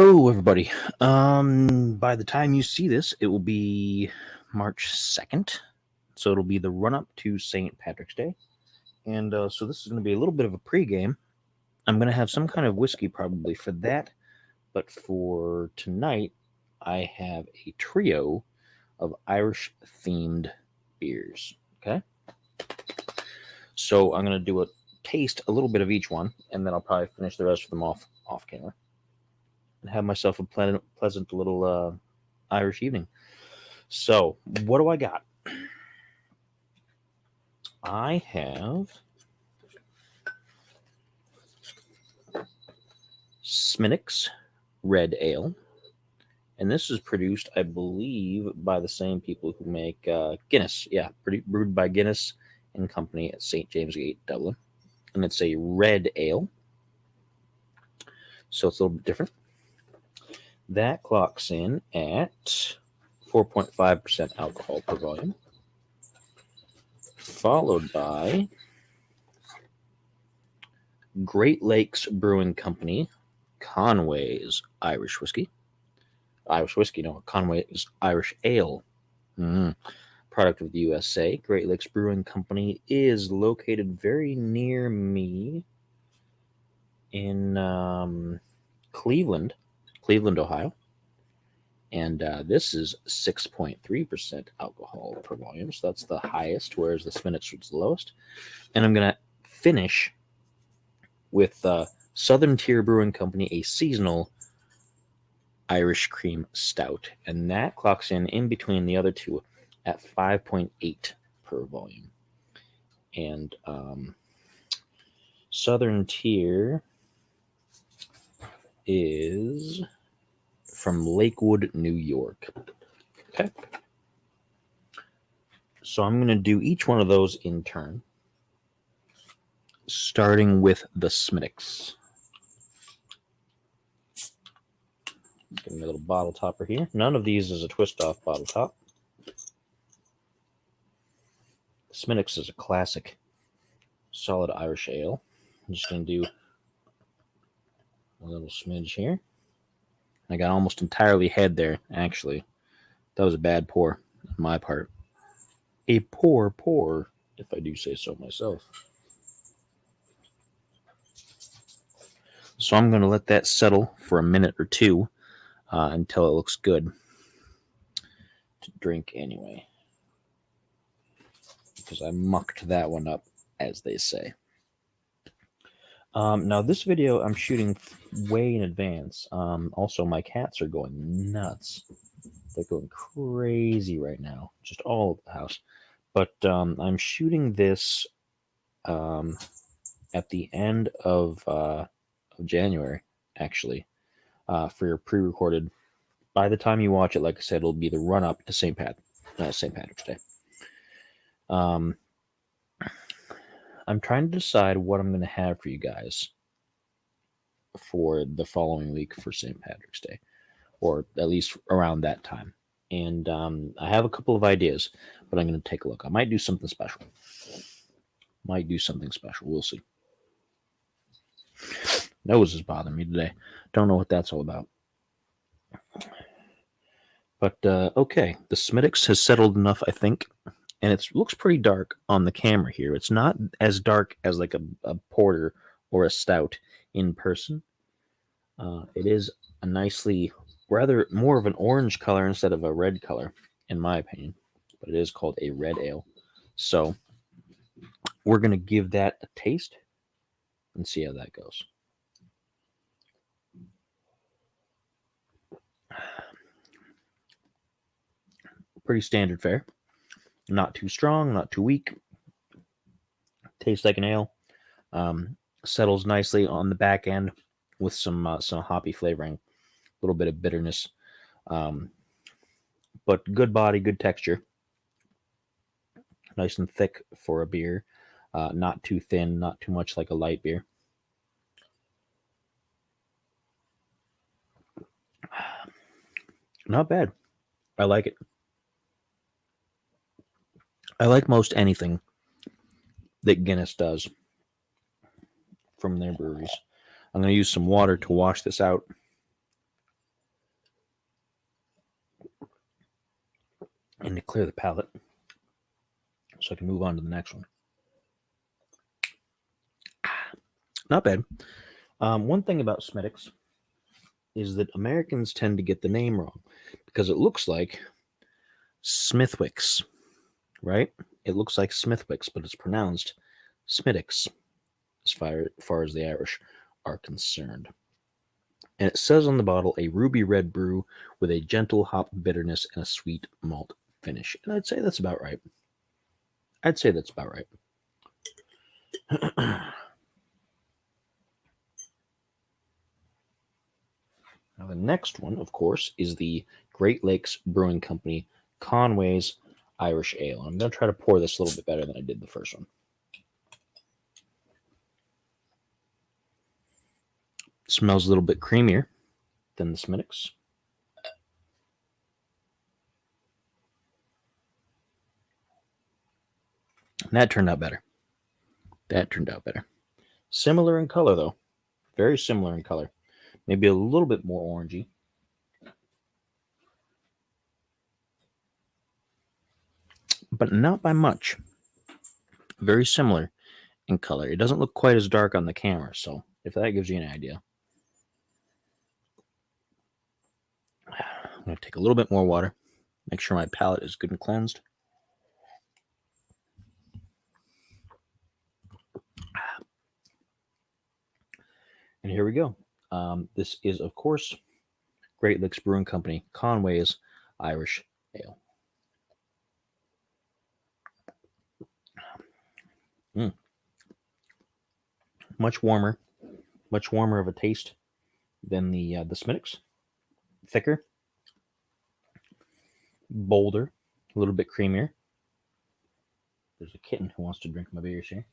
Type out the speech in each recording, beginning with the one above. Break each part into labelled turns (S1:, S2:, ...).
S1: Hello, everybody. By the time you see this, it will be March 2nd. So it'll be the run up to St. Patrick's Day. And so this is going to be a little bit of a pregame. I'm going to have some kind of whiskey probably for that. But for tonight, I have a trio of Irish themed beers. Okay. So I'm going to do a taste a little bit of each one, and then I'll probably finish the rest of them off camera. And have myself a pleasant little Irish evening. So, what do I got? I have Sminnick's Red Ale, and this is produced, I believe, by the same people who make Guinness. Yeah, brewed by Guinness and Company at St. James Gate, Dublin, and it's a red ale, so it's a little bit different. That clocks in at 4.5% alcohol per volume, followed by Great Lakes Brewing Company, Conway's Irish Whiskey. Conway's Irish Ale. Product of the USA. Great Lakes Brewing Company is located very near me in Cleveland, Ohio. And this is 6.3% alcohol per volume. So that's the highest, whereas the Sminnick's was the lowest. And I'm going to finish with Southern Tier Brewing Company, a seasonal Irish Cream Stout. And that clocks in between the other two at 5.8 per volume. And Southern Tier is from Lakewood, New York. Okay. So I'm going to do each one of those in turn, starting with the Sminnick's. Give me a little bottle topper here. None of these is a twist-off bottle top. Sminnick's is a classic, solid Irish ale. I'm just going to do a little smidge here. I got almost entirely head there, actually. That was a bad pour on my part. A poor pour, if I do say so myself. So I'm going to let that settle for a minute or two until it looks good to drink anyway. Because I mucked that one up, as they say. Now, this video I'm shooting way in advance. Also, my cats are going nuts. They're going crazy right now, just all over the house. But I'm shooting this at the end of January, actually, for your pre-recorded. By the time you watch it, like I said, it'll be the run-up to St. Patrick's Day. I'm trying to decide what I'm going to have for you guys for the following week for St. Patrick's Day, or at least around that time. And I have a couple of ideas, but I'm going to take a look. I might do something special. We'll see. Nose is bothering me today. Don't know what that's all about. But okay, the Sminnick's has settled enough, I think. And it looks pretty dark on the camera here. It's not as dark as like a porter or a stout in person. It is a nicely, rather more of an orange color instead of a red color, in my opinion. But it is called a red ale. So we're going to give that a taste and see how that goes. Pretty standard fare. Not too strong, not too weak. Tastes like an ale. Settles nicely on the back end with some hoppy flavoring, a little bit of bitterness, but good body, good texture. Nice and thick for a beer. Not too thin, not too much like a light beer. Not bad. I like it. I like most anything that Guinness does from their breweries. I'm going to use some water to wash this out. and to clear the palate so I can move on to the next one. Not bad. One thing about Smithwick's is that Americans tend to get the name wrong because it looks like Smithwick's, right? It looks like Smithwick's, but it's pronounced Smithwick's as far as the Irish are concerned. And it says on the bottle, a ruby red brew with a gentle hop bitterness and a sweet malt finish. And I'd say that's about right. Now, the next one, of course, is the Great Lakes Brewing Company Conway's Irish Ale. I'm going to try to pour this a little bit better than I did the first one. It smells a little bit creamier than the Smithwick's. And that turned out better. Similar in color, though. Very similar in color. Maybe a little bit more orangey. But not by much. Very similar in color. It doesn't look quite as dark on the camera, so if that gives you an idea. I'm going to take a little bit more water. Make sure my palate is good and cleansed. And here we go. This is, of course, Great Lakes Brewing Company Conway's Irish Ale. Much warmer of a taste than the Smithwick's. Thicker, bolder, a little bit creamier. There's a kitten who wants to drink my beers here.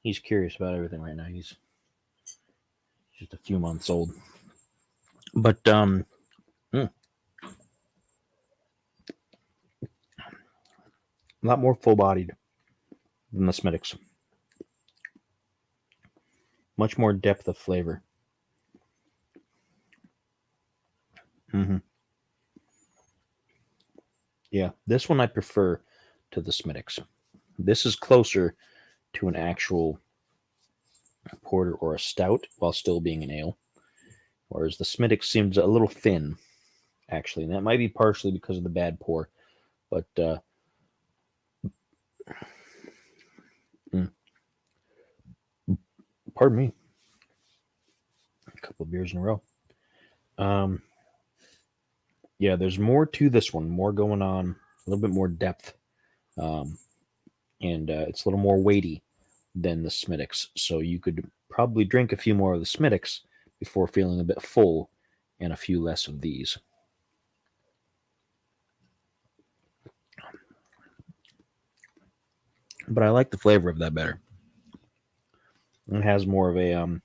S1: He's curious about everything right now. He's just a few months old. But a lot more full-bodied than the Smithwick's. Much more depth of flavor. Yeah, this one I prefer to the Smithwick's. This is closer to an actual porter or a stout while still being an ale, whereas the Smithwick's seems a little thin, actually, and that might be partially because of the bad pour, but pardon me, a couple of beers in a row. Yeah, there's more to this one, more going on, a little bit more depth, and it's a little more weighty than the Smithwick's. So you could probably drink a few more of the Smithwick's before feeling a bit full and a few less of these. But I like the flavor of that better. It has more of a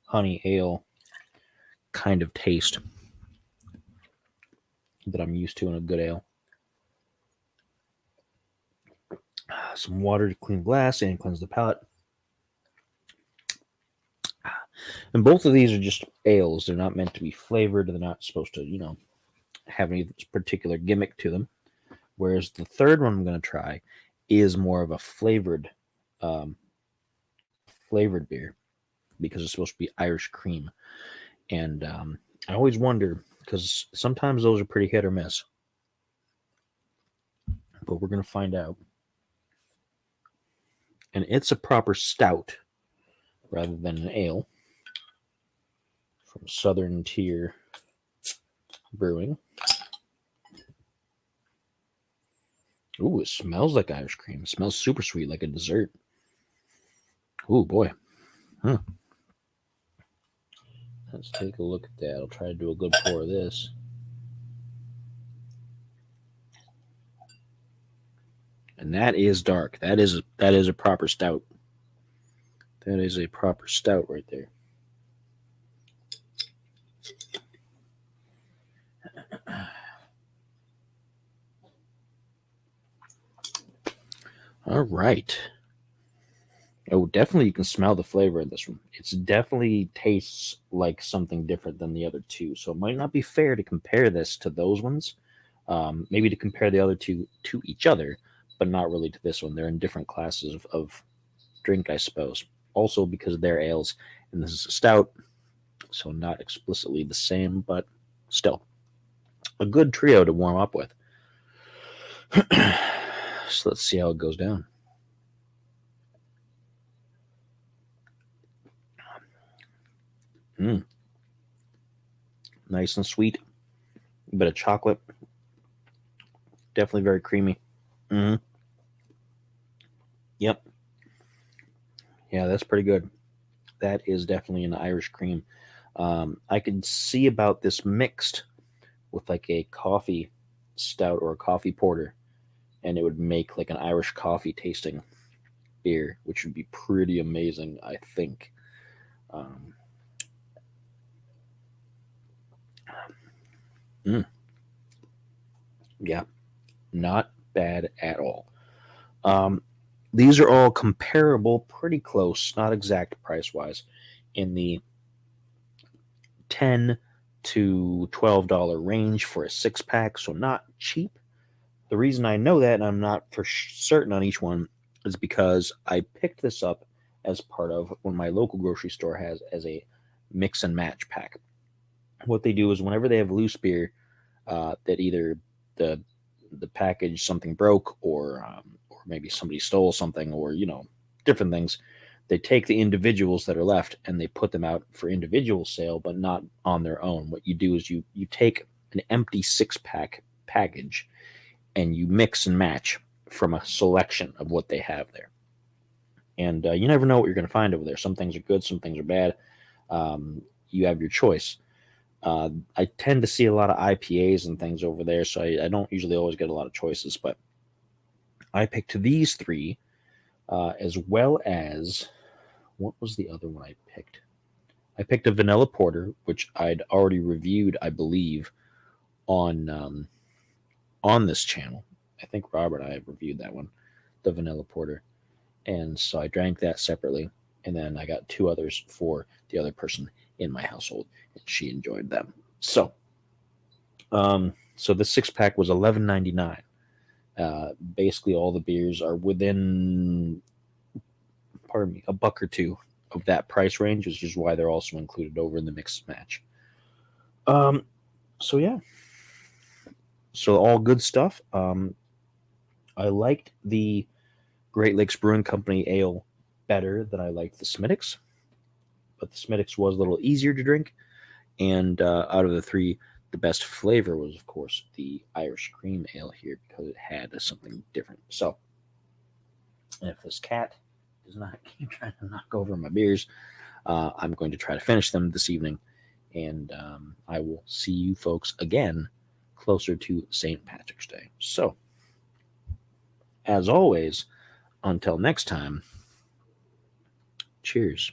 S1: honey ale kind of taste that I'm used to in a good ale. Some water to clean glass and cleanse the palate. And both of these are just ales. They're not meant to be flavored. They're not supposed to, have any particular gimmick to them. Whereas the third one I'm going to try is more of a flavored beer because it's supposed to be Irish cream. And I always wonder because sometimes those are pretty hit or miss. But we're going to find out. And it's a proper stout rather than an ale from Southern Tier Brewing. Ooh, it smells like Irish cream. It smells super sweet, like a dessert. Ooh, boy. Let's take a look at that. I'll try to do a good pour of this. And that is dark. That is a proper stout. That is a proper stout right there. All right. Oh, definitely you can smell the flavor in this one. It's definitely tastes like something different than the other two. So it might not be fair to compare this to those ones. Maybe to compare the other two to each other, but not really to this one. They're in different classes of drink, I suppose. Also because they're ales, and this is a stout, so not explicitly the same, but still a good trio to warm up with. So let's see how it goes down. Mm, nice and sweet, a bit of chocolate, definitely very creamy. Mm, yep, yeah, that's pretty good. That is definitely an Irish cream. I could see about this mixed with like a coffee stout or a coffee porter, and it would make like an Irish coffee tasting beer, which would be pretty amazing, I think. Um, mm, yeah, not bad at all. Um, these are all comparable, pretty close, not exact price wise, in the $10 to $12 range for a 6 pack, so not cheap. The reason I know that, and I'm not for certain on each one, is because I picked this up as part of what my local grocery store has as a mix and match pack. What they do is whenever they have loose beer that either the the package something broke or maybe somebody stole something or different things, they take the individuals that are left and they put them out for individual sale, but not on their own. What you do is you take an empty 6 pack package and you mix and match from a selection of what they have there. And you never know what you're going to find over there. Some things are good, some things are bad. You have your choice. I tend to see a lot of IPAs and things over there, so I don't usually always get a lot of choices. But I picked these three, as well as what was the other one I picked? I picked a vanilla porter, which I'd already reviewed, I believe, on this channel. I think Robert and I have reviewed that one, the vanilla porter, and so I drank that separately, and then I got two others for the other person in my household, and she enjoyed them. So the 6 pack was $11.99. Basically, all the beers are within, pardon me, a buck or two of that price range, which is why they're also included over in the mixed match. Um, so yeah, so all good stuff. I liked the Great Lakes Brewing Company ale better than I liked the Smittix, but the Smittix was a little easier to drink. And out of the three, the best flavor was, of course, the Irish cream ale here because it had something different. So, and if this cat does not keep trying to knock over my beers, I'm going to try to finish them this evening. And I will see you folks again closer to St. Patrick's Day. So, as always, until next time, cheers.